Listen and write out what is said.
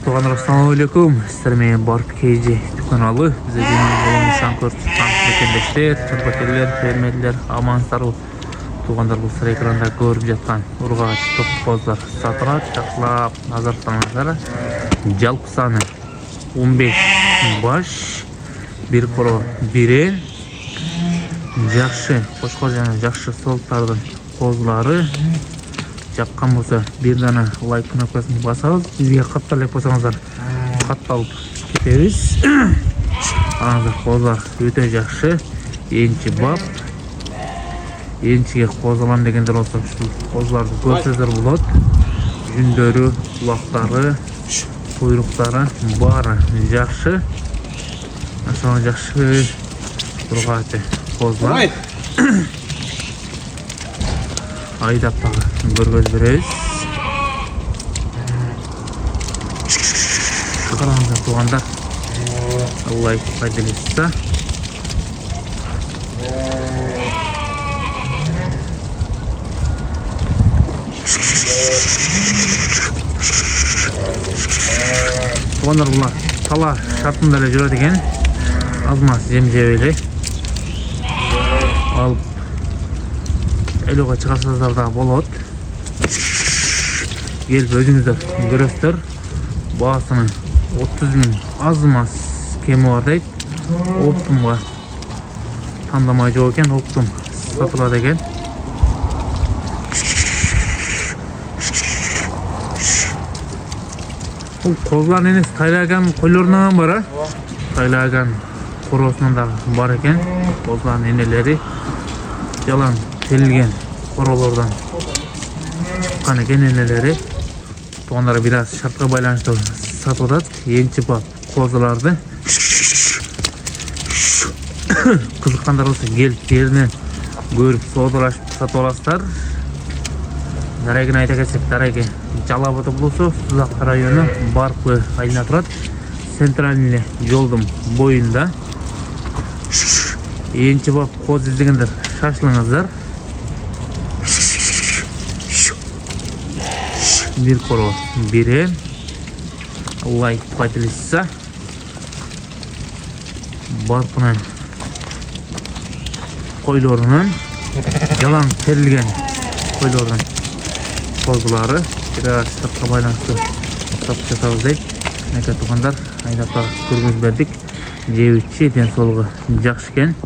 Тугандар, ассаламу алейкум. Сіздер менен Барып KG каналы. Бізге денің шанкөр тұтқан мекендештер, чынпакерлер, фермерлер, амансыздар. Тугандар, бұл сыр экранда көріп жатқан ұрғач тоқ қоздар сатылат, жақсылап назарсаңыздар. Жалпы саны 15 баш, бір қоро бірен, жақшы қошқар және жақшы сорттардың қозлары. Жаққан болса бір дана лайк кнопкасын басыңыз, бізге қатталып болсаңыздар қатталып кетеміз. Аңыздар қозлар өте жақсы, енші бап, еншіге қозалам дегендер болса қозларды көрсеңіздер болады. Жүндері, құлақтары, құйрықтары бары жақсы. Соны жақсы тұрғаты қозлар. Айдаптағы көргөз береміз. Қараңыздар туғандар, лайк пайдаланса. Туғандар, бұлар тала шартында жүреді екен. Азмас жем жебелі алып әлуға шығарсыздар да болады. Келіп өзіңіздер көресіздер. Бағасының 30 000 азмас кемі бар дейді. Оптымға таңдамай жоқ екен, оптым сатылады екен. Бұл қозлар емес, тайлаған қойларынан бара. Тайлаған қоросынан да бар екен. Қозлар енелері жалан телген қоролардан шыққан екен енелері. Туғандары біраз шартқа байланышты сатылады. Енші бап қозыларды. Қызыққандар болса келіп жерінен көріп содалашып сатып аласыздар. Дарайгын айта кетсек, Дарайге Жалабыты болса, Сузақ районы Барпы айына тұрады. Центральный жолдың бойында. Енші бап қоз іздегендер шашылыңыздар. Bir koro biri лайк пайдаланса барпынан қойларынан жалаң терілген қойларының қозылары біраз сыртқа байланысты ұстап жасауыз дейді. Туғандар, айдаптар көргіз бердік. Жеуітші денсаулығы жақсы екен.